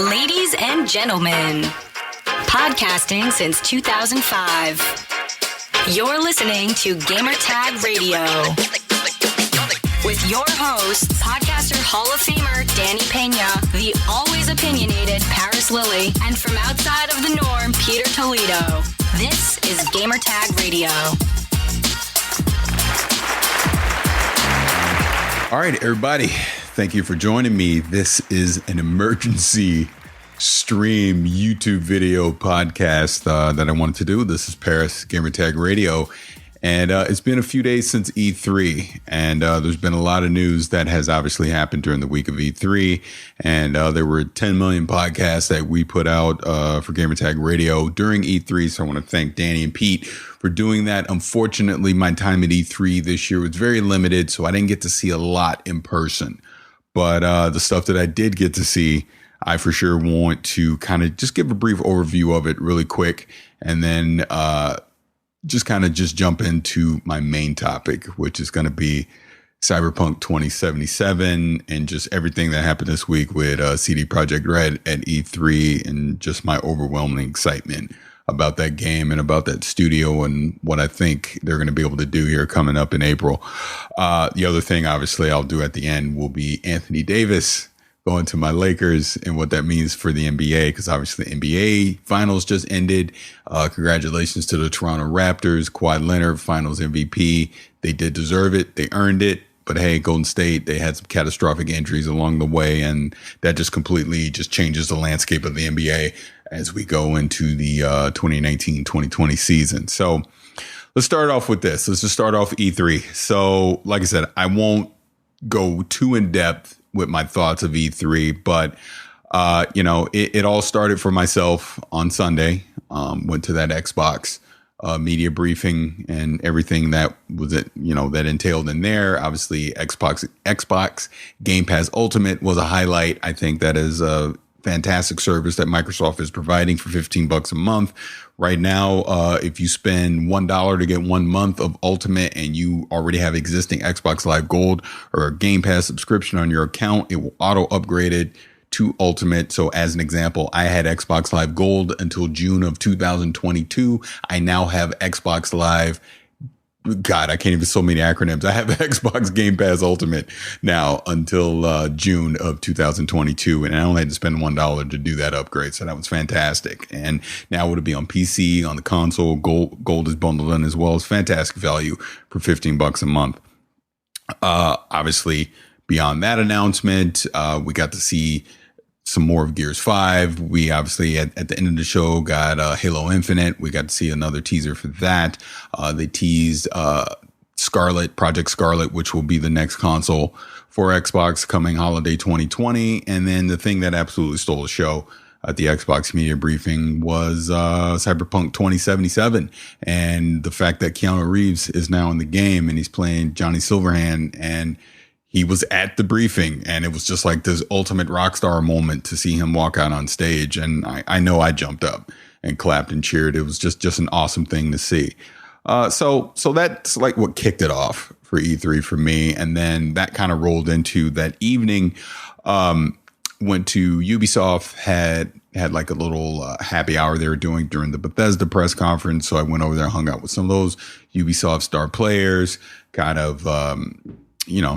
Ladies and gentlemen, podcasting since 2005. You're listening to Gamertag Radio with your host, podcaster Hall of Famer Danny Pena, the always opinionated Parris Lilly, and from outside of the norm, Peter Toledo. This is Gamertag Radio. All right, everybody. Thank you for joining me. This is an emergency stream YouTube video podcast that I wanted to do. This is Parris, Gamertag Radio. And it's been a few days since E3, and there's been a lot of news that has obviously happened during the week of E3. And there were 10 million podcasts that we put out for Gamertag Radio during E3. So I want to thank Danny and Pete for doing that. Unfortunately, my time at E3 this year was very limited, so I didn't get to see a lot in person. But the stuff that I did get to see, I for sure want to kind of just give a brief overview of it really quick, and then just jump into my main topic, which is going to be Cyberpunk 2077 and just everything that happened this week with CD Projekt Red at E3 and just my overwhelming excitement about that game and about that studio and what I think they're going to be able to do here coming up in April. The other thing, obviously, I'll do at the end will be Anthony Davis going to my Lakers and what that means for the NBA, because obviously the NBA finals just ended. Congratulations to the Toronto Raptors, Kawhi Leonard, finals MVP. They did deserve it. They earned it. But hey, Golden State, they had some catastrophic injuries along the way, and that just completely just changes the landscape of the NBA as we go into the 2019-2020 season. So let's start off with this. Let's just start off E3. So like I said, I won't go too in depth with my thoughts of E3, but it all started for myself on Sunday. Went to that Xbox media briefing and everything that was that entailed in there. Obviously, Xbox Game Pass Ultimate was a highlight. I think that is a fantastic service that Microsoft is providing for $15 a month. Right now, if you spend $1 to get 1 month of Ultimate and you already have existing Xbox Live Gold or a Game Pass subscription on your account, it will auto upgrade it to Ultimate. So as an example, I had Xbox Live Gold until June of 2022. I now have Xbox Live. God, I can't even so many acronyms. I have Xbox Game Pass Ultimate now until June of 2022. And I only had to spend $1 to do that upgrade. So that was fantastic. And now it'll be on PC, on the console. Gold is bundled in as well. It's fantastic value for $15 a month. Obviously, beyond that announcement, we got to see some more of Gears 5. We obviously at the end of the show got Halo Infinite. We got to see another teaser for that. They teased Project Scarlet, which will be the next console for Xbox coming holiday 2020. And then the thing that absolutely stole the show at the Xbox media briefing was Cyberpunk 2077, and the fact that Keanu Reeves is now in the game and he's playing Johnny Silverhand, and he was at the briefing, and it was just like this ultimate rock star moment to see him walk out on stage. And I know I jumped up and clapped and cheered. It was just an awesome thing to see. So that's like what kicked it off for E3 for me. And then that kind of rolled into that evening. Went to Ubisoft, had like a little happy hour they were doing during the Bethesda press conference. So I went over there, hung out with some of those Ubisoft star players, kind of,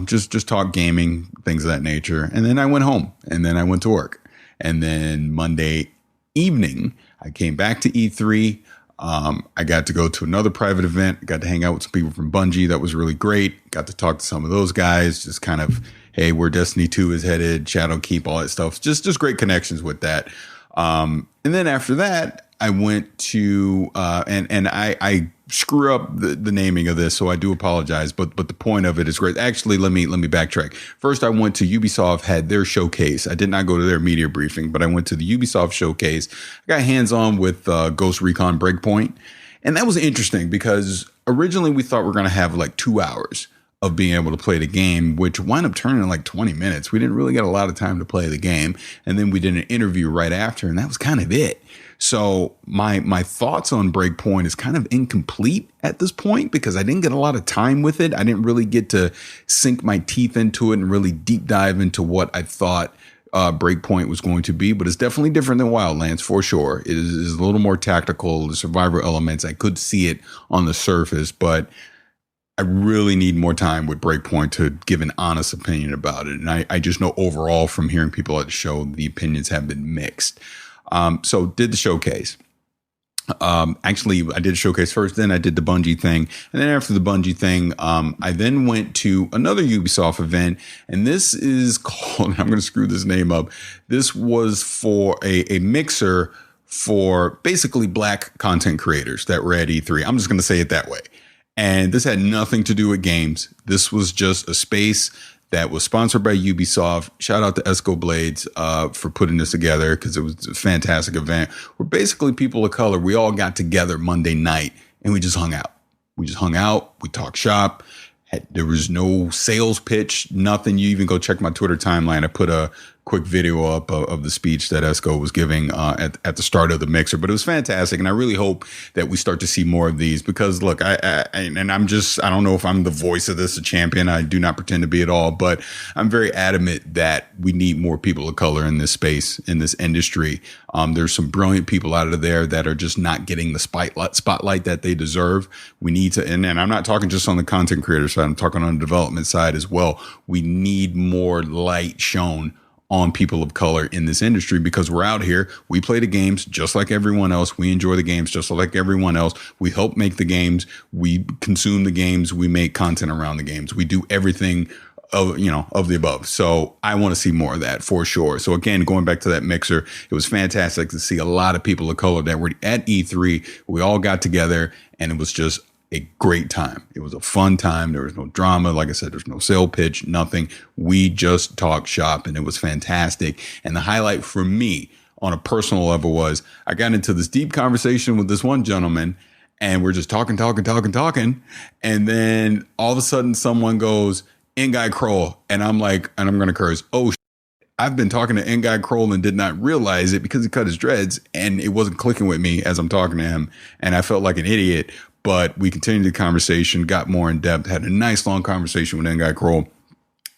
just talk gaming, things of that nature. And then I went home, and then I went to work. And then Monday evening, I came back to E3. I got to go to another private event. Got to hang out with some people from Bungie. That was really great. Got to talk to some of those guys. Just kind of, hey, where Destiny 2 is headed, Shadowkeep, all that stuff. Just great connections with that. And then after that, I went to and I screw up the naming of this, so I do apologize. But the point of it is great. Actually, let me backtrack. First, I went to Ubisoft, had their showcase. I did not go to their media briefing, but I went to the Ubisoft showcase. I got hands on with Ghost Recon Breakpoint, and that was interesting because originally we thought we were going to have like 2 hours of being able to play the game, which wound up turning in like 20 minutes. We didn't really get a lot of time to play the game. And then we did an interview right after, and that was kind of it. So my thoughts on Breakpoint is kind of incomplete at this point because I didn't get a lot of time with it. I didn't really get to sink my teeth into it and really deep dive into what I thought Breakpoint was going to be, but it's definitely different than Wildlands for sure. It is a little more tactical, the survivor elements. I could see it on the surface, but I really need more time with Breakpoint to give an honest opinion about it. And I just know overall from hearing people at the show, the opinions have been mixed. So did the showcase. Actually, I did a showcase first, then I did the Bungie thing. And then after the Bungie thing, I then went to another Ubisoft event. And this is called, I'm going to screw this name up. This was for a mixer for basically Black content creators that were at E3. I'm just going to say it that way. And this had nothing to do with games. This was just a space that was sponsored by Ubisoft. Shout out to Esco Blades for putting this together, because it was a fantastic event where basically people of color, we all got together Monday night and we just hung out. We talked shop. There was no sales pitch, nothing. You even go check my Twitter timeline. I put a quick video up of the speech that Esco was giving at the start of the mixer, but it was fantastic. And I really hope that we start to see more of these, because look, I don't know if I'm the voice of this, a champion. I do not pretend to be at all, but I'm very adamant that we need more people of color in this space, in this industry. There's some brilliant people out of there that are just not getting the spotlight that they deserve. We need to, and I'm not talking just on the content creator side, I'm talking on the development side as well. We need more light shown on people of color in this industry, because we're out here. We play the games just like everyone else. We enjoy the games just like everyone else. We help make the games. We consume the games. We make content around the games. We do everything of the above. So I want to see more of that for sure. So again, going back to that mixer, it was fantastic to see a lot of people of color that were at E3. We all got together and it was just a great time. It was a fun time. There was no drama. Like I said, there's no sale pitch, nothing. We just talked shop and it was fantastic. And the highlight for me on a personal level was I got into this deep conversation with this one gentleman and we're just talking. And then all of a sudden someone goes, N-Guy Kroll. And I'm like, and I'm going to curse, oh, I've been talking to N-Guy Kroll and did not realize it because he cut his dreads and it wasn't clicking with me as I'm talking to him. And I felt like an idiot. But we continued the conversation, got more in depth, had a nice long conversation with N-Guy Kroll.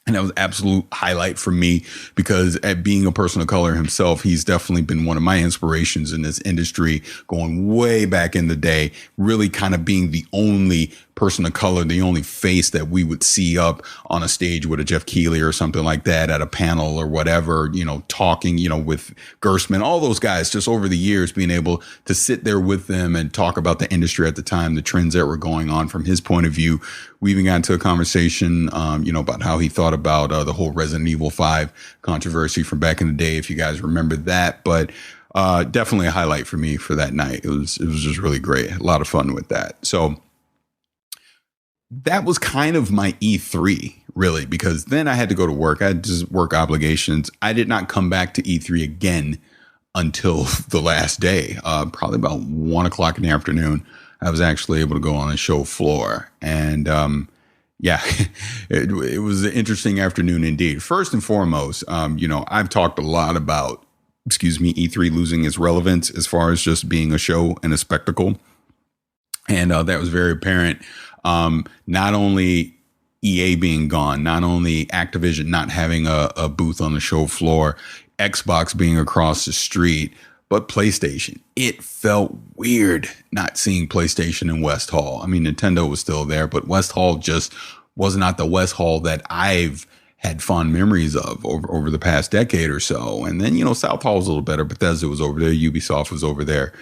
And that was an absolute highlight for me, because at being a person of color himself, he's definitely been one of my inspirations in this industry, going way back in the day, really kind of being the only person of color, the only face that we would see up on a stage with a Jeff Keighley or something like that at a panel or whatever, talking, with Gerstmann, all those guys, just over the years being able to sit there with them and talk about the industry at the time, the trends that were going on from his point of view. We even got into a conversation, about how he thought about the whole Resident Evil 5 controversy from back in the day, if you guys remember that. But definitely a highlight for me for that night. It was just really great. A lot of fun with that. So that was kind of my E3, really, because then I had to go to work. I had just work obligations. I did not come back to E3 again until the last day, probably about 1 o'clock in the afternoon. I was actually able to go on the show floor. And it was an interesting afternoon indeed. First and foremost, I've talked a lot about, E3 losing its relevance as far as just being a show and a spectacle. And that was very apparent. Not only EA being gone, not only Activision not having a booth on the show floor, Xbox being across the street, but PlayStation. It felt weird not seeing PlayStation in West Hall. I mean, Nintendo was still there, but West Hall just was not the West Hall that I've had fond memories of over the past decade or so. And then, South Hall was a little better. Bethesda was over there. Ubisoft was over there.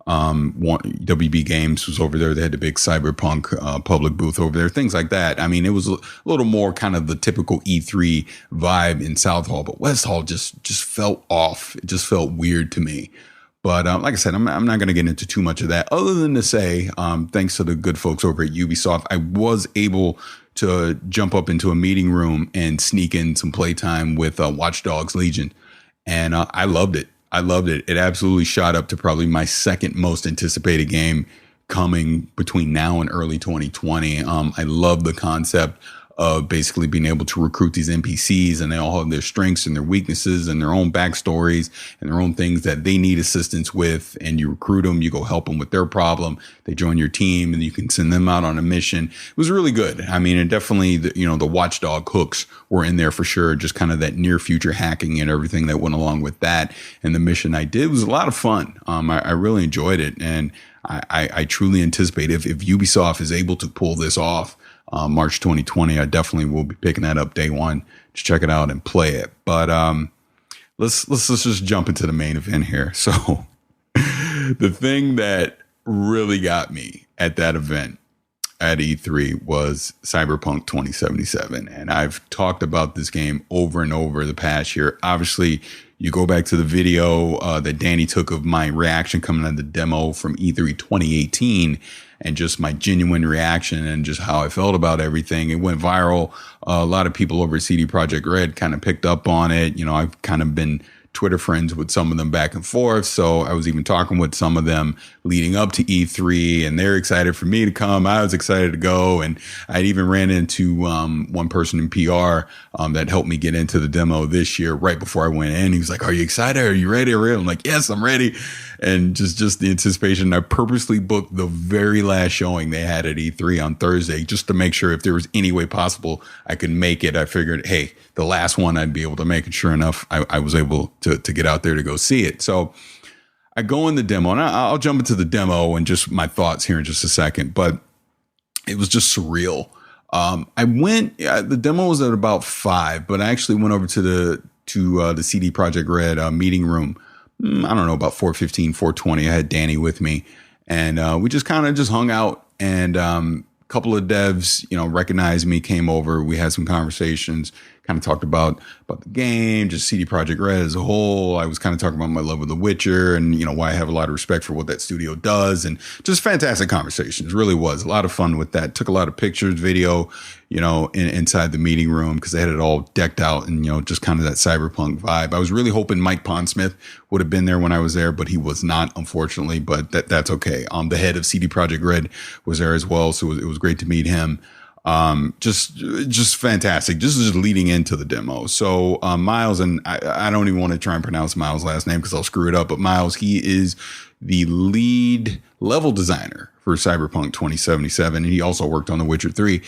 WB Games was over there. They had the big Cyberpunk public booth over there, things like that. I mean, it was a little more kind of the typical E3 vibe in South Hall, but West Hall just felt off. It just felt weird to me. But like I said, I'm not going to get into too much of that, other than to say, thanks to the good folks over at Ubisoft, I was able to jump up into a meeting room and sneak in some playtime with Watch Dogs Legion. And I loved it. It absolutely shot up to probably my second most anticipated game coming between now and early 2020. I love the concept of basically being able to recruit these NPCs, and they all have their strengths and their weaknesses and their own backstories and their own things that they need assistance with. And you recruit them, you go help them with their problem. They join your team and you can send them out on a mission. It was really good. I mean, and definitely the watchdog hooks were in there for sure. Just kind of that near future hacking and everything that went along with that. And the mission I did was a lot of fun. I really enjoyed it. And I truly anticipate if Ubisoft is able to pull this off, March 2020, I definitely will be picking that up day one to check it out and play it. But let's just jump into the main event here. So the thing that really got me at that event at E3 was Cyberpunk 2077. And I've talked about this game over and over the past year. Obviously, you go back to the video that Danny took of my reaction coming on the demo from E3 2018 and just my genuine reaction and just how I felt about everything. It went viral. A lot of people over at CD Projekt Red kind of picked up on it. I've kind of been Twitter friends with some of them back and forth. So I was even talking with some of them leading up to E3, and they're excited for me to come. I was excited to go. And I even ran into one person in PR that helped me get into the demo this year right before I went in. He was like, "Are you excited? Are you ready?" I'm like, "Yes, I'm ready." And just the anticipation. I purposely booked the very last showing they had at E3 on Thursday just to make sure if there was any way possible I could make it. I figured, hey, the last one I'd be able to make. And sure enough, I was able to get out there to go see it. So I go in the demo, and I'll jump into the demo and just my thoughts here in just a second. But it was just surreal. The demo was at about 5, but I actually went over to the CD Projekt Red meeting room. I don't know, about 4:15, 4:20. I had Danny with me, and we just kind of just hung out. And a couple of devs, recognized me, came over. We had some conversations, kind of talked about the game, just CD Projekt Red as a whole. I was kind of talking about my love of The Witcher and, why I have a lot of respect for what that studio does, and just fantastic conversations. Really was a lot of fun with that. Took a lot of pictures, video, inside the meeting room because they had it all decked out and, just kind of that cyberpunk vibe. I was really hoping Mike Pondsmith would have been there when I was there, but he was not, unfortunately, but that's okay. The head of CD Projekt Red was there as well. So it was great to meet him. Just fantastic. Just leading into the demo. So, Miles, and I don't even want to try and pronounce Miles' last name because I'll screw it up, but Miles, he is the lead level designer for Cyberpunk 2077. And he also worked on The Witcher 3.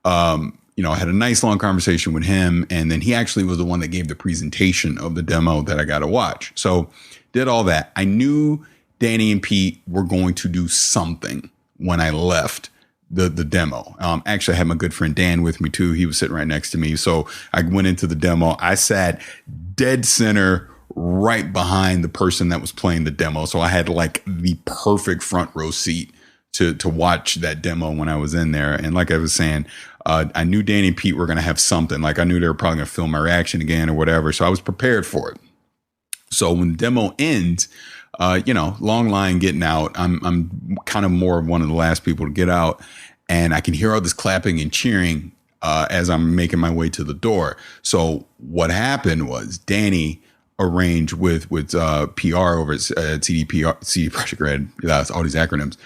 I had a nice long conversation with him, and then he actually was the one that gave the presentation of the demo that I got to watch. So did all that. I knew Danny and Pete were going to do something when I left the demo. Actually, I had my good friend Dan with me too. He was sitting right next to me. So I went into the demo. I sat dead center right behind the person that was playing the demo. So I had like the perfect front row seat to watch that demo when I was in there. And like I was saying, I knew Danny and Pete were going to have something. Like I knew they were probably going to film my reaction again or whatever. So I was prepared for it. So when the demo ends, long line getting out. I'm kind of more of one of the last people to get out, and I can hear all this clapping and cheering as I'm making my way to the door. So what happened was Danny arranged with PR over at CD Projekt Red, all these acronyms,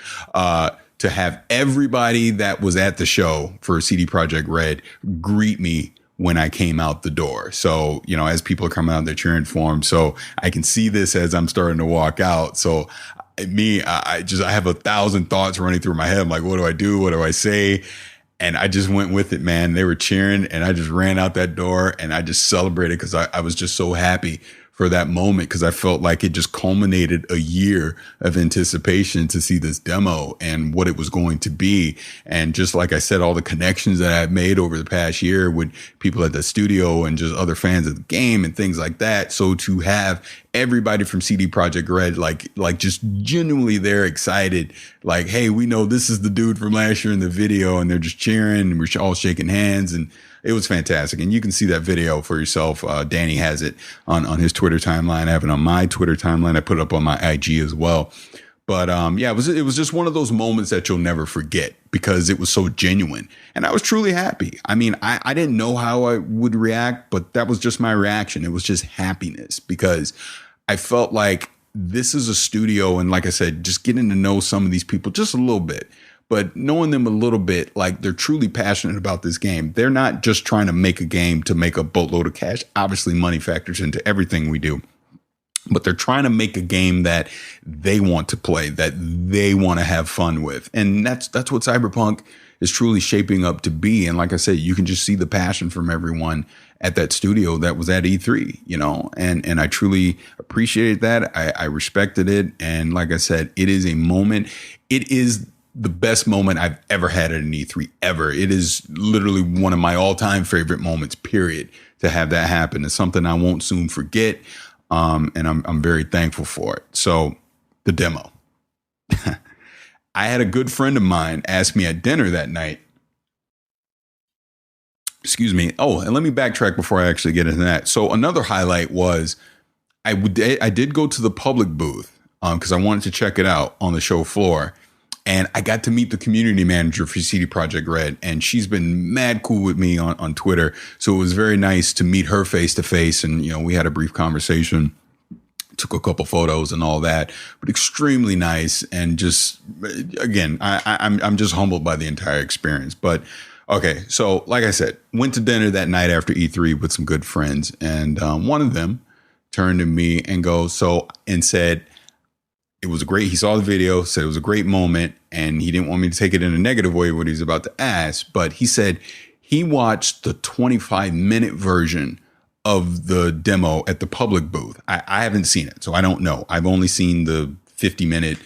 to have everybody that was at the show for CD Projekt Red greet me when I came out the door. So, as people are coming out, they're cheering for him. So I can see this as I'm starting to walk out. So I have 1,000 thoughts running through my head. I'm like, what do I do? What do I say? And I just went with it, man. They were cheering and I just ran out that door and I just celebrated because I was just so happy for that moment because I felt like it just culminated a year of anticipation to see this demo and what it was going to be. And just like I said, all the connections that I've made over the past year with people at the studio and just other fans of the game and things like that. So to have everybody from CD Projekt Red, like just genuinely they're excited, like, hey, we know this is the dude from last year in the video, and they're just cheering and we're all shaking hands, and it was fantastic. And you can see that video for yourself. Danny has it on his Twitter timeline. I have it on my Twitter timeline. I put it up on my IG as well. But it was just one of those moments that you'll never forget because it was so genuine. And I was truly happy. I mean, I didn't know how I would react, but that was just my reaction. It was just happiness because I felt like this is a studio. And like I said, just getting to know some of these people just a little bit. but knowing them a little bit, like they're truly passionate about this game. They're not just trying to make a game to make a boatload of cash. Obviously, money factors into everything we do. But they're trying to make a game that they want to play, that they want to have fun with. And that's what Cyberpunk is truly shaping up to be. And like I said, you can just see the passion from everyone at that studio that was at E3, you know, and I truly appreciated that. I respected it. And like I said, it is a moment. It is the best moment I've ever had at an E3 ever. It is literally one of my all-time favorite moments, period, to have that happen. It's something I won't soon forget. And I'm very thankful for it. So the demo, I had a good friend of mine ask me at dinner that night. Excuse me. Oh, and let me backtrack before I actually get into that. So another highlight was I did go to the public booth because I wanted to check it out on the show floor. And I got to meet the community manager for CD Projekt Red, and she's been mad cool with me on Twitter. So it was very nice to meet her face to face. And, you know, we had a brief conversation, took a couple photos and all that, but extremely nice. And just, again, I'm just humbled by the entire experience. But okay, so like I said, went to dinner that night after E3 with some good friends. And one of them turned to me and said, it was he saw the video, said it was a great moment, and he didn't want me to take it in a negative way what he's about to ask, but he said he watched the 25-minute version of the demo at the public booth. I haven't seen it, so I don't know. I've only seen the 50-minute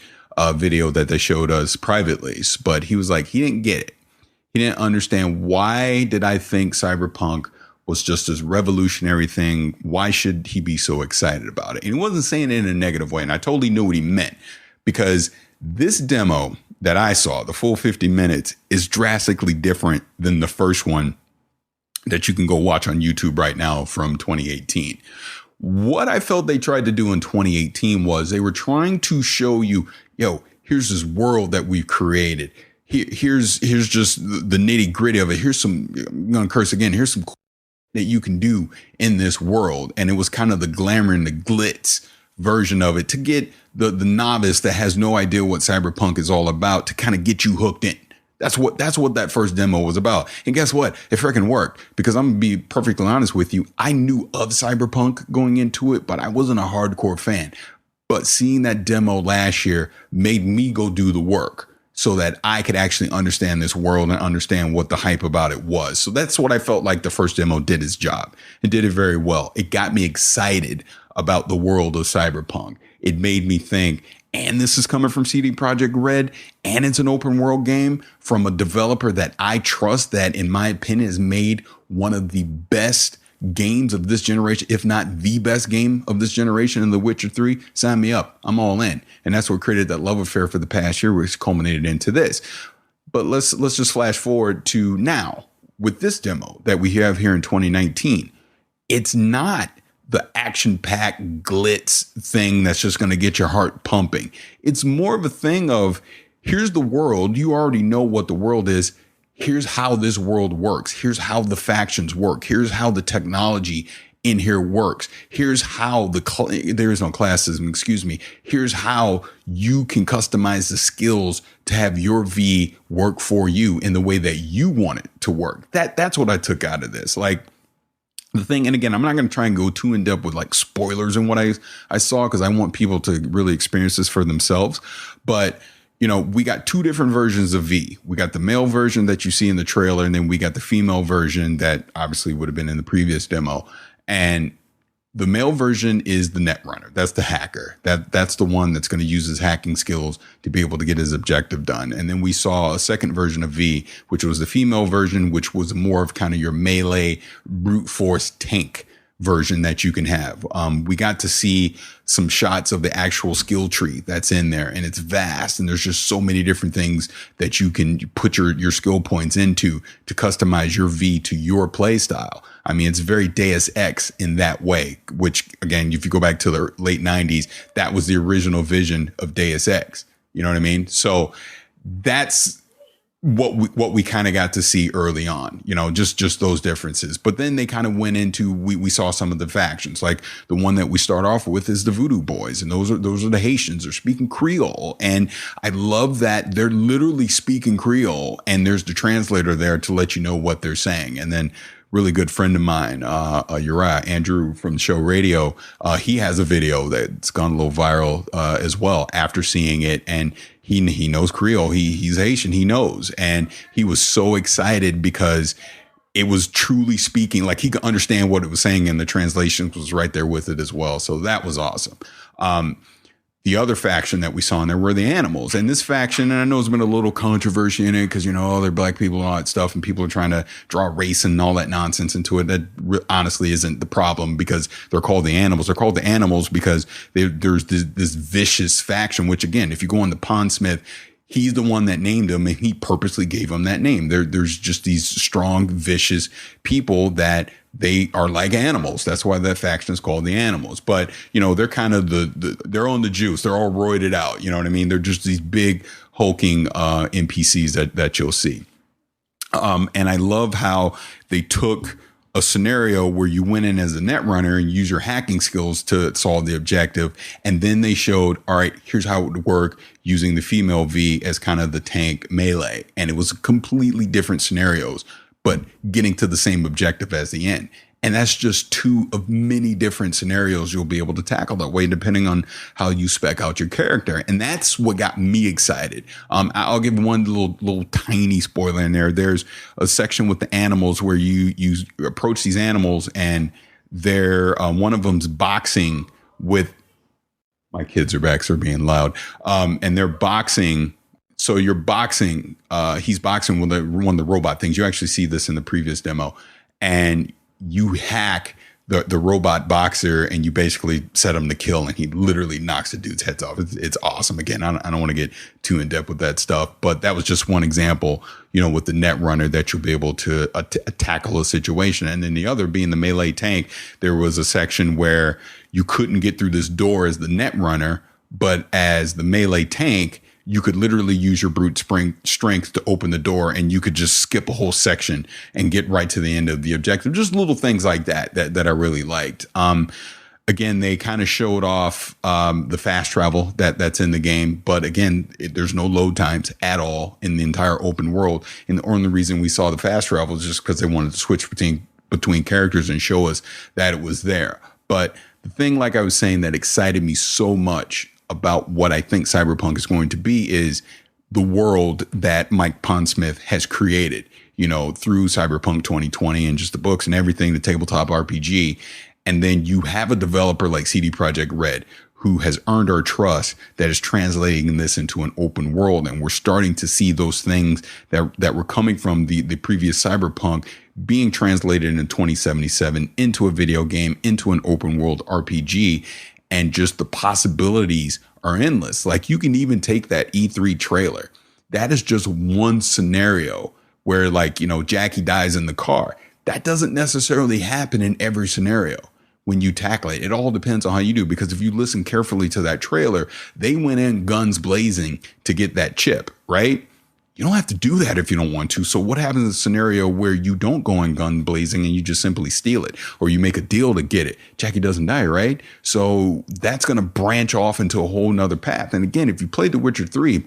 video that they showed us privately, but he was like, he didn't get it. He didn't understand, why did I think Cyberpunk was just this revolutionary thing? Why should he be so excited about it? And he wasn't saying it in a negative way. And I totally knew what he meant, because this demo that I saw, the full 50 minutes, is drastically different than the first one that you can go watch on YouTube right now from 2018. What I felt they tried to do in 2018 was they were trying to show you, here's this world that we've created. Here's just the nitty gritty of it. Here's some, I'm going to curse again. Here's some that you can do in this world. And it was kind of the glamour and the glitz version of it to get the novice that has no idea what Cyberpunk is all about to kind of get you hooked in. That's what that first demo was about. And guess what? It freaking worked, because I'm going to be perfectly honest with you. I knew of Cyberpunk going into it, but I wasn't a hardcore fan. But seeing that demo last year made me go do the work, so that I could actually understand this world and understand what the hype about it was. So that's what I felt like the first demo did its job. It did it very well. It got me excited about the world of Cyberpunk. It made me think, and this is coming from CD Projekt Red, and it's an open world game from a developer that I trust, that in my opinion has made one of the best games of this generation, if not the best game of this generation, in The Witcher 3. Sign me up. I'm all in. And that's what created that love affair for the past year, which culminated into this. But let's just flash forward to now with this demo that we have here in 2019. It's not the action-packed glitz thing that's just going to get your heart pumping. It's more of a thing of, here's the world. You already know what the world is. Here's how this world works. Here's how the factions work. Here's how the technology in here works. Here's how there is no classism, excuse me. Here's how you can customize the skills to have your V work for you in the way that you want it to work. That's what I took out of this. Like, the thing, and again, I'm not going to try and go too in depth with like spoilers and what I saw, because I want people to really experience this for themselves. But we got two different versions of V. We got the male version that you see in the trailer, and then we got the female version that obviously would have been in the previous demo. And the male version is the netrunner. That's the hacker. That's the one that's going to use his hacking skills to be able to get his objective done. And then we saw a second version of V, which was the female version, which was more of kind of your melee brute force tank version that you can have. We got to see some shots of the actual skill tree that's in there, and it's vast, and there's just so many different things that you can put your skill points into to customize your V to your play style. I mean, it's very Deus Ex in that way, which again, if you go back to the late 90s, that was the original vision of Deus Ex. You know what I mean? So that's what we kind of got to see early on, just those differences. But then they kind of went into, we saw some of the factions, like the one that we start off with is the Voodoo Boys. And those are the Haitians. They're speaking Creole. And I love that they're literally speaking Creole and there's the translator there to let you know what they're saying. And then really good friend of mine, Uriah, Andrew from the show Radio, he has a video that's gone a little viral as well after seeing it. And he knows Creole. He's Haitian. He knows. And he was so excited because it was truly speaking, like he could understand what it was saying, and the translation was right there with it as well. So that was awesome. The other faction that we saw in there were the animals. And this faction, and I know there's been a little controversy in it because, they're black people and all that stuff, and people are trying to draw race and all that nonsense into it. That honestly isn't the problem, because they're called the animals. They're called the animals because there's this vicious faction, which, again, if you go on the Pondsmith, he's the one that named them, and he purposely gave them that name. There's just these strong, vicious people that they are like animals. That's why that faction is called the animals. But, they're kind of they're on the juice. They're all roided out. You know what I mean? They're just these big hulking NPCs that you'll see. And I love how they took a scenario where you went in as a net runner and use your hacking skills to solve the objective. And then they showed, all right, here's how it would work using the female V as kind of the tank melee. And it was completely different scenarios, but getting to the same objective as the end. And that's just two of many different scenarios you'll be able to tackle that way, depending on how you spec out your character. And that's what got me excited. I'll give one little tiny spoiler in there. There's a section with the animals where you approach these animals, and they're one of them's boxing with, my kids are back, so they're being loud. And they're boxing. So you're boxing, he's boxing with one of the robot things. You actually see this in the previous demo, and you hack the robot boxer, and you basically set him to kill, and he literally knocks the dude's heads off. It's awesome. Again, I don't want to get too in depth with that stuff, but that was just one example, with the net runner, that you'll be able to tackle a situation. And then the other being the melee tank, there was a section where you couldn't get through this door as the net runner, but as the melee tank, you could literally use your brute strength to open the door, and you could just skip a whole section and get right to the end of the objective. Just little things like that I really liked. Again, they kind of showed off the fast travel that's in the game. But again, there's no load times at all in the entire open world. And the only reason we saw the fast travel is just because they wanted to switch between characters and show us that it was there. But the thing, like I was saying, that excited me so much about what I think Cyberpunk is going to be is the world that Mike Pondsmith has created, through Cyberpunk 2020 and just the books and everything, the tabletop RPG. And then you have a developer like CD Projekt Red, who has earned our trust, that is translating this into an open world. And we're starting to see those things that were coming from the previous Cyberpunk being translated in 2077 into a video game, into an open world RPG. And just the possibilities are endless. Like, you can even take that E3 trailer. That is just one scenario where, Jackie dies in the car. That doesn't necessarily happen in every scenario when you tackle it. It all depends on how you do, because if you listen carefully to that trailer, they went in guns blazing to get that chip, right? You don't have to do that if you don't want to. So what happens in a scenario where you don't go in gun blazing and you just simply steal it, or you make a deal to get it? Jackie doesn't die, right? So that's going to branch off into a whole nother path. And again, if you played The Witcher 3,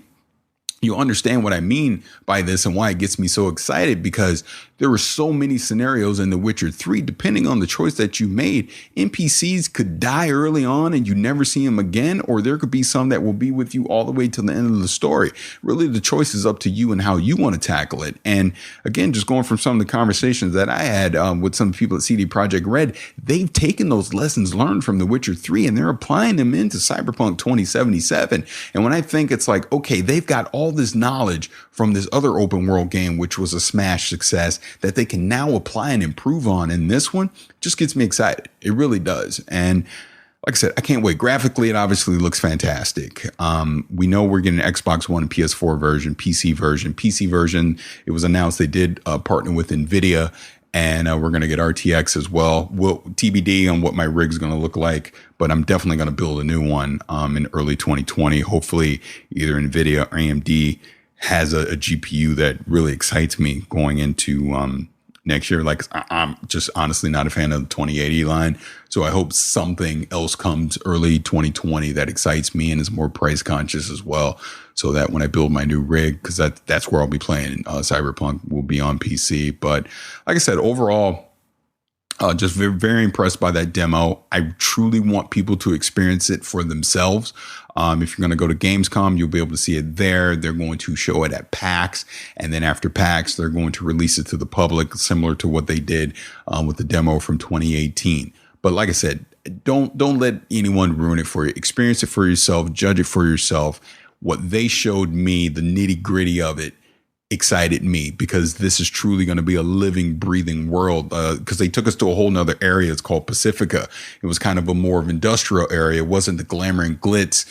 you understand what I mean by this and why it gets me so excited, because there were so many scenarios in The Witcher 3, depending on the choice that you made. NPCs could die early on and you never see them again, or there could be some that will be with you all the way to the end of the story. Really, the choice is up to you and how you want to tackle it. And again, just going from some of the conversations that I had with some people at CD Projekt Red, they've taken those lessons learned from The Witcher 3 and they're applying them into Cyberpunk 2077. And when I think it's like, okay, they've got all this knowledge from this other open world game, which was a smash success, that they can now apply and improve on in this one, just gets me excited. It really does. And like I said, I can't wait. Graphically, it obviously looks fantastic. We know we're getting an Xbox One and PS4 version, PC version. It was announced they did partner with NVIDIA, and we're going to get RTX as well. We'll TBD on what my rig's going to look like, but I'm definitely going to build a new one in early 2020. Hopefully either NVIDIA or AMD has a GPU that really excites me going into next year. Like, I'm just honestly not a fan of the 2080 line. So I hope something else comes early 2020 that excites me and is more price conscious as well. So that when I build my new rig, because that's where I'll be playing, Cyberpunk will be on PC. But like I said, overall, just very, very impressed by that demo. I truly want people to experience it for themselves. If you're going to go to Gamescom, you'll be able to see it there. They're going to show it at PAX. And then after PAX, they're going to release it to the public, similar to what they did with the demo from 2018. But like I said, don't let anyone ruin it for you. Experience it for yourself. Judge it for yourself. What they showed me, the nitty gritty of it, excited me, because this is truly going to be a living, breathing world. Because they took us to a whole nother area. It's called Pacifica. It was kind of a more of industrial area. It wasn't the glamour and glitz,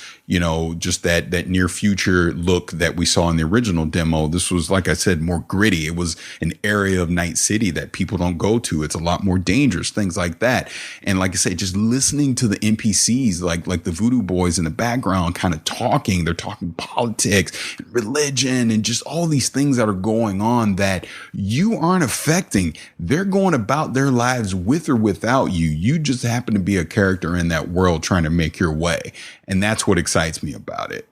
just that near future look that we saw in the original demo. This was, like I said, more gritty. It was an area of Night City that people don't go to. It's a lot more dangerous, things like that. And like I say, just listening to the NPCs, like the Voodoo Boys in the background, kind of talking. They're talking politics, religion, and just all these things that are going on that you aren't affecting. They're going about their lives with or without you. You just happen to be a character in that world trying to make your way. And that's what excites me about it.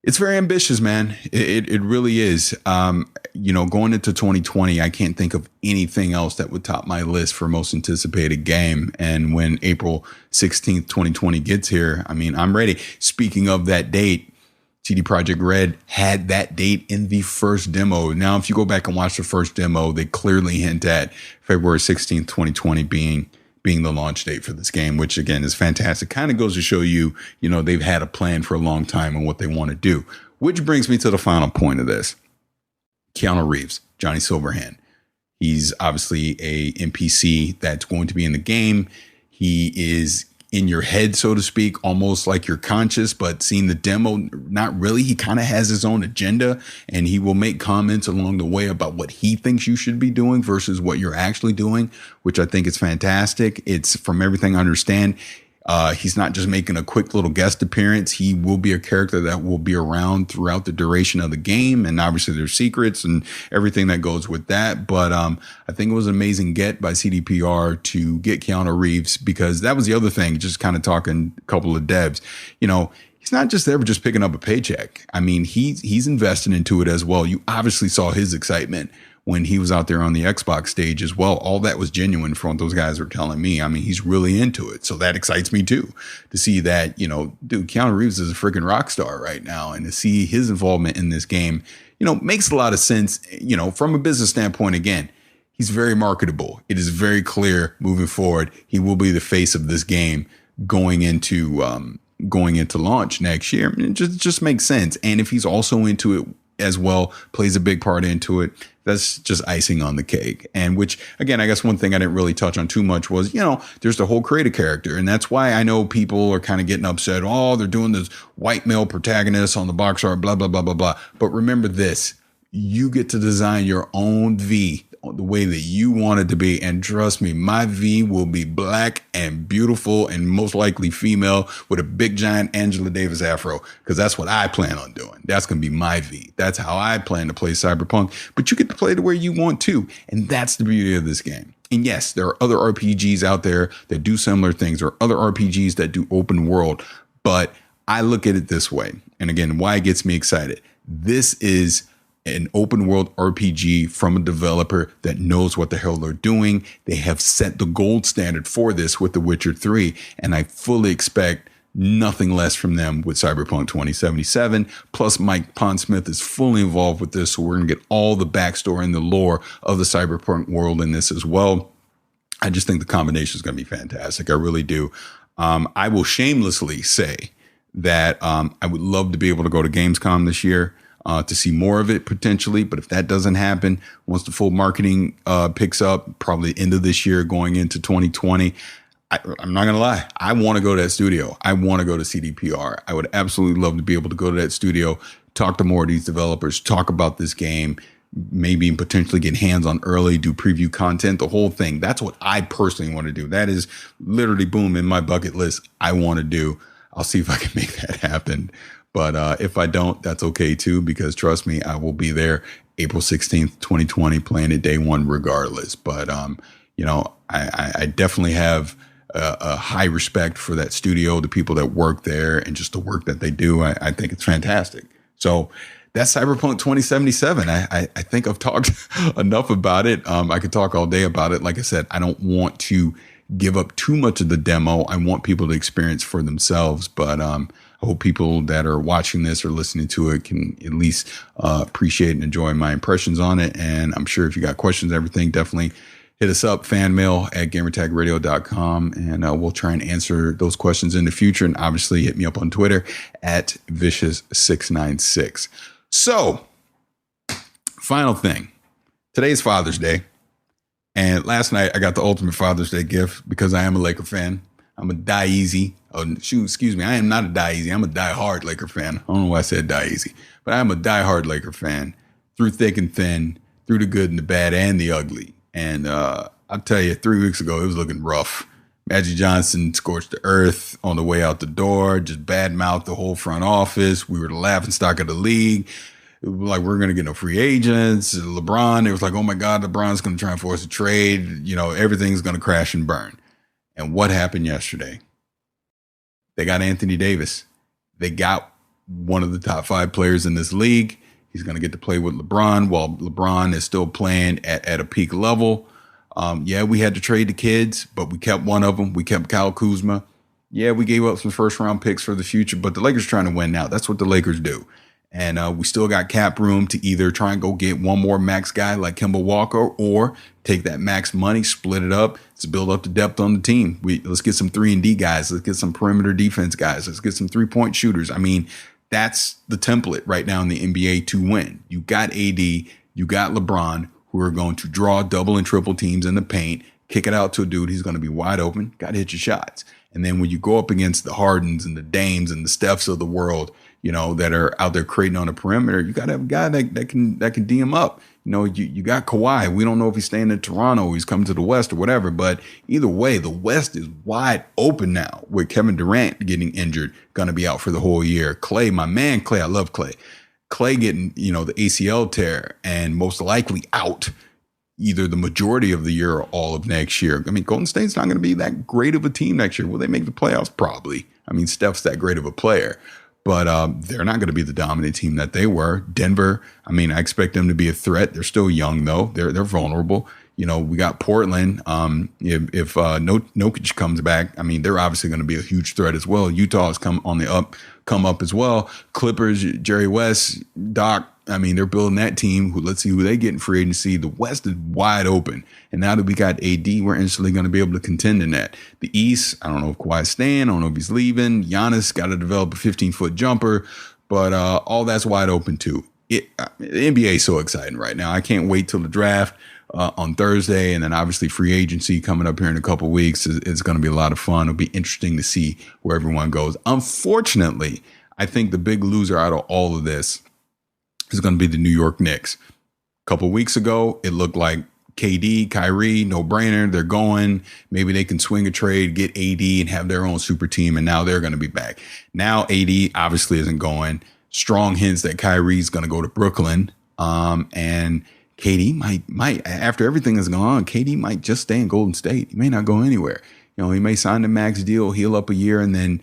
It's very ambitious, man. It really is. Going into 2020, I can't think of anything else that would top my list for most anticipated game. And when April 16th, 2020 gets here, I mean, I'm ready. Speaking of that date, CD Projekt Red had that date in the first demo. Now, if you go back and watch the first demo, they clearly hint at February 16th, 2020 being the launch date for this game, which again is fantastic. Kind of goes to show you, they've had a plan for a long time and what they want to do. Which brings me to the final point of this. Keanu Reeves, Johnny Silverhand. He's obviously a NPC that's going to be in the game. He is in your head, so to speak, almost like you're conscious, but seeing the demo, not really. He kind of has his own agenda, and he will make comments along the way about what he thinks you should be doing versus what you're actually doing, which I think is fantastic. It's, from everything I understand, he's not just making a quick little guest appearance. He will be a character that will be around throughout the duration of the game. And obviously there's secrets and everything that goes with that. But I think it was an amazing get by CDPR to get Keanu Reeves, because that was the other thing, just kind of talking a couple of devs, he's not just there for just picking up a paycheck. I mean, he's invested into it as well. You obviously saw his excitement when he was out there on the Xbox stage as well. All that was genuine from what those guys were telling me. I mean, he's really into it. So that excites me too, to see that, dude, Keanu Reeves is a freaking rock star right now. And to see his involvement in this game, makes a lot of sense, from a business standpoint. Again, he's very marketable. It is very clear moving forward. He will be the face of this game going into launch next year. It just makes sense. And if he's also into it as well, plays a big part into it, that's just icing on the cake. And which, again, I guess one thing I didn't really touch on too much was, there's the whole creative character. And that's why I know people are kind of getting upset. Oh, they're doing this white male protagonist on the box art, blah, blah, blah, blah, blah. But remember this, you get to design your own V the way that you want it to be. And trust me, my V will be black and beautiful and most likely female with a big giant Angela Davis afro, because that's what I plan on doing. That's going to be my V. That's how I plan to play Cyberpunk. But you get to play the way you want to. And that's the beauty of this game. And yes, there are other RPGs out there that do similar things, or other RPGs that do open world. But I look at it this way. And again, why it gets me excited. This is an open world RPG from a developer that knows what the hell they're doing. They have set the gold standard for this with The Witcher 3, and I fully expect nothing less from them with Cyberpunk 2077. Plus, Mike Pondsmith is fully involved with this, so we're going to get all the backstory and the lore of the Cyberpunk world in this as well. I just think the combination is going to be fantastic. I really do. I will shamelessly say that I would love to be able to go to Gamescom this year, to see more of it potentially. But if that doesn't happen, once the full marketing picks up, probably end of this year, going into 2020, I'm not going to lie. I want to go to that studio. I want to go to CDPR. I would absolutely love to be able to go to that studio, talk to more of these developers, talk about this game, maybe potentially get hands on early, do preview content, the whole thing. That's what I personally want to do. That is literally, boom, in my bucket list. I want to do. I'll see if I can make that happen. But if I don't, that's okay too, because trust me, I will be there April 16th, 2020, playing it day one regardless. But, I definitely have a high respect for that studio, the people that work there, and just the work that they do. I think it's fantastic. So that's Cyberpunk 2077. I think I've talked enough about it. I could talk all day about it. Like I said, I don't want to give up too much of the demo. I want people to experience for themselves. But I hope people that are watching this or listening to it can at least appreciate and enjoy my impressions on it. And I'm sure if you got questions and everything, definitely hit us up, fanmail@gamertagradio.com, and we'll try and answer those questions in the future. And obviously hit me up on Twitter @vicious696. So, final thing. Today is Father's Day. And last night I got the ultimate Father's Day gift because I am a Laker fan. I'm a die easy. Oh, excuse me. I am not a die easy. I'm a die hard Laker fan. I don't know why I said die easy, but I'm a die hard Laker fan through thick and thin, through the good and the bad and the ugly. And I'll tell you, 3 weeks ago, it was looking rough. Magic Johnson scorched the earth on the way out the door, just badmouthed the whole front office. We were the laughingstock of the league. It was like, we're going to get no free agents. LeBron, it was like, oh my God, LeBron's going to try and force a trade. Everything's going to crash and burn. And what happened yesterday? They got Anthony Davis. They got one of the top 5 players in this league. He's going to get to play with LeBron while LeBron is still playing at a peak level. Yeah, we had to trade the kids, but we kept one of them. We kept Kyle Kuzma. Yeah, we gave up some first round picks for the future, but the Lakers are trying to win now. That's what the Lakers do. And we still got cap room to either try and go get one more max guy like Kemba Walker or take that max money, split it up to build up the depth on the team. Let's get some 3-and-D guys. Let's get some perimeter defense guys. Let's get some 3-point shooters. I mean, that's the template right now in the NBA to win. You got AD, you got LeBron, who are going to draw double and triple teams in the paint, kick it out to a dude. He's going to be wide open. Got to hit your shots. And then when you go up against the Hardens and the Dames and the Stephs of the world, that are out there creating on the perimeter, you got to have a guy that can D him up. You got Kawhi. We don't know if he's staying in Toronto, he's coming to the West or whatever. But either way, the West is wide open now with Kevin Durant getting injured, going to be out for the whole year. Clay, my man, Clay, I love Clay. Clay getting, the ACL tear and most likely out either the majority of the year or all of next year. I mean, Golden State's not going to be that great of a team next year. Will they make the playoffs? Probably. I mean, Steph's that great of a player. But they're not going to be the dominant team that they were. Denver, I mean, I expect them to be a threat. They're still young, though. They're vulnerable. We got Portland. If Jokic comes back, I mean, they're obviously going to be a huge threat as well. Utah has come up as well. Clippers, Jerry West, Doc. I mean, they're building that team. Let's see who they get in free agency. The West is wide open. And now that we got AD, we're instantly going to be able to contend in that. The East, I don't know if Kawhi's staying. I don't know if he's leaving. Giannis got to develop a 15-foot jumper. But all that's wide open, too. The NBA is so exciting right now. I can't wait till the draft on Thursday. And then obviously free agency coming up here in a couple of weeks. It's going to be a lot of fun. It'll be interesting to see where everyone goes. Unfortunately, I think the big loser out of all of this is going to be the New York Knicks. A couple of weeks ago, it looked like KD, Kyrie, no brainer. They're going. Maybe they can swing a trade, get AD and have their own super team. And now they're going to be back. Now AD obviously isn't going. Strong hints that Kyrie's going to go to Brooklyn. And KD might, after everything that's gone on, KD might just stay in Golden State. He may not go anywhere. He may sign the max deal, heal up a year, and then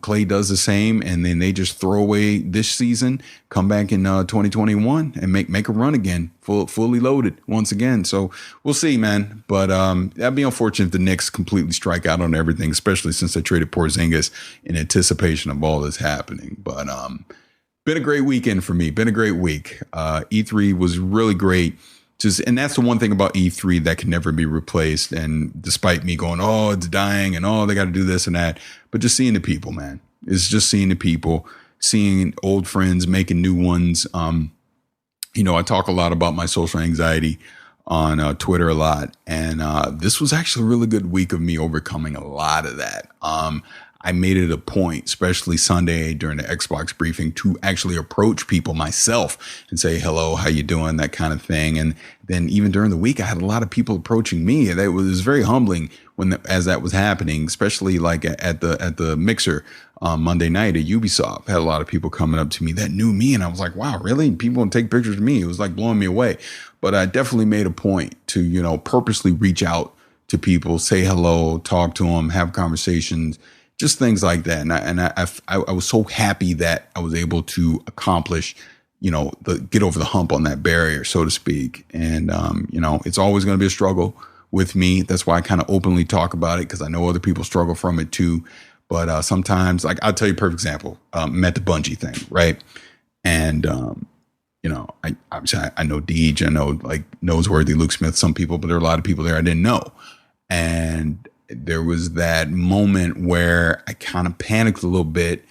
Clay does the same, and then they just throw away this season, come back in 2021 and make a run again, fully loaded once again. So we'll see, man. But that'd be unfortunate if the Knicks completely strike out on everything, especially since they traded Porzingis in anticipation of all this happening. But been a great weekend for me. Been a great week. E3 was really great. And that's the one thing about E3 that can never be replaced. And despite me going, oh, it's dying and they got to do this and that. But just seeing the people, man. It's just seeing the people, seeing old friends, making new ones. I talk a lot about my social anxiety on Twitter a lot. And this was actually a really good week of me overcoming a lot of that. I made it a point, especially Sunday during the Xbox briefing, to actually approach people myself and say, hello, how you doing? That kind of thing. And then even during the week, I had a lot of people approaching me. And it was very humbling as that was happening, especially like at the Mixer Monday night at Ubisoft. I had a lot of people coming up to me that knew me. And I was like, wow, really? People want to take pictures of me. It was like blowing me away. But I definitely made a point to, purposely reach out to people, say hello, talk to them, have conversations, just things like that. And I was so happy that I was able to accomplish, get over the hump on that barrier, so to speak. And, it's always going to be a struggle with me. That's why I kind of openly talk about it, because I know other people struggle from it too. But sometimes, like, I'll tell you a perfect example. Met the Bungie thing, right? And, I obviously I know Deej, I know like Noseworthy, Luke Smith, some people, but there are a lot of people there I didn't know. And there was that moment where I kind of panicked a little bit,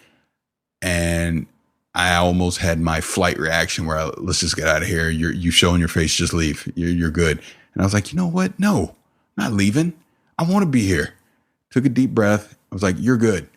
and I almost had my flight reaction where let's just get out of here. You've shown your face, just leave. You're good. And I was like, you know what? No, I'm not leaving. I want to be here. Took a deep breath. I was like, you're good.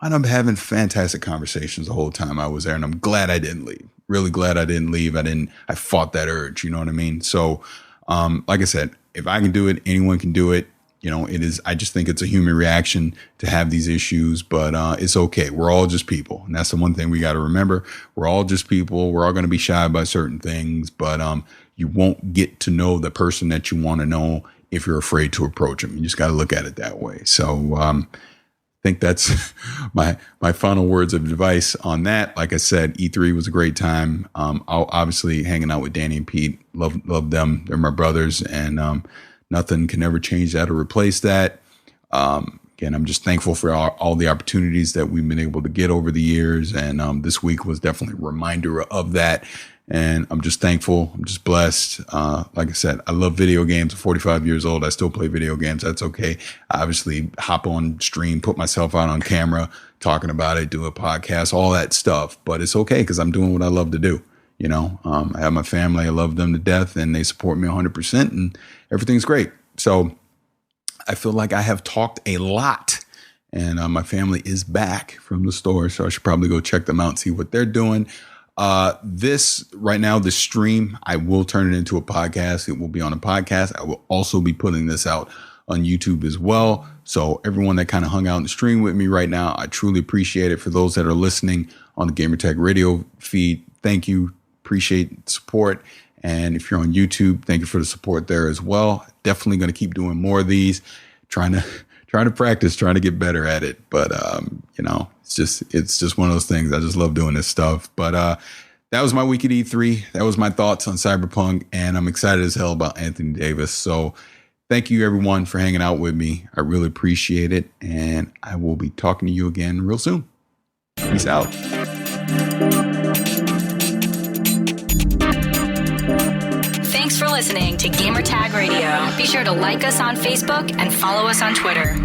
Wound up having fantastic conversations the whole time I was there. And I'm glad I didn't leave. Really glad I didn't leave. I fought that urge. You know what I mean? So, like I said, if I can do it, anyone can do it. I just think it's a human reaction to have these issues, but it's okay. We're all just people. And that's the one thing we got to remember. We're all just people. We're all going to be shy by certain things, but you won't get to know the person that you want to know if you're afraid to approach them. You just got to look at it that way. So I think that's my final words of advice on that. Like I said, E3 was a great time. I'll obviously hanging out with Danny and Pete. Love them. They're my brothers, and nothing can ever change that or replace that. Again, I'm just thankful for all the opportunities that we've been able to get over the years. And this week was definitely a reminder of that. And I'm just thankful. I'm just blessed. Like I said, I love video games. I'm 45 years old. I still play video games. That's okay. I obviously hop on stream, put myself out on camera, talking about it, do a podcast, all that stuff. But it's okay because I'm doing what I love to do. I have my family. I love them to death, and they support me 100%, and everything's great. So I feel like I have talked a lot, and my family is back from the store. So I should probably go check them out and see what they're doing. This stream, I will turn it into a podcast. It will be on a podcast. I will also be putting this out on YouTube as well. So everyone that kind of hung out in the stream with me right now, I truly appreciate it. For those that are listening on the Gamertag radio feed, thank you. Appreciate the support. And if you're on YouTube, thank you for the support there as well. Definitely going to keep doing more of these, trying to practice, trying to get better at it. But, it's just one of those things. I just love doing this stuff. But that was my week at E3. That was my thoughts on Cyberpunk. And I'm excited as hell about Anthony Davis. So thank you, everyone, for hanging out with me. I really appreciate it. And I will be talking to you again real soon. Peace out. Thanks for listening to Gamertag Radio. Be sure to like us on Facebook and follow us on Twitter.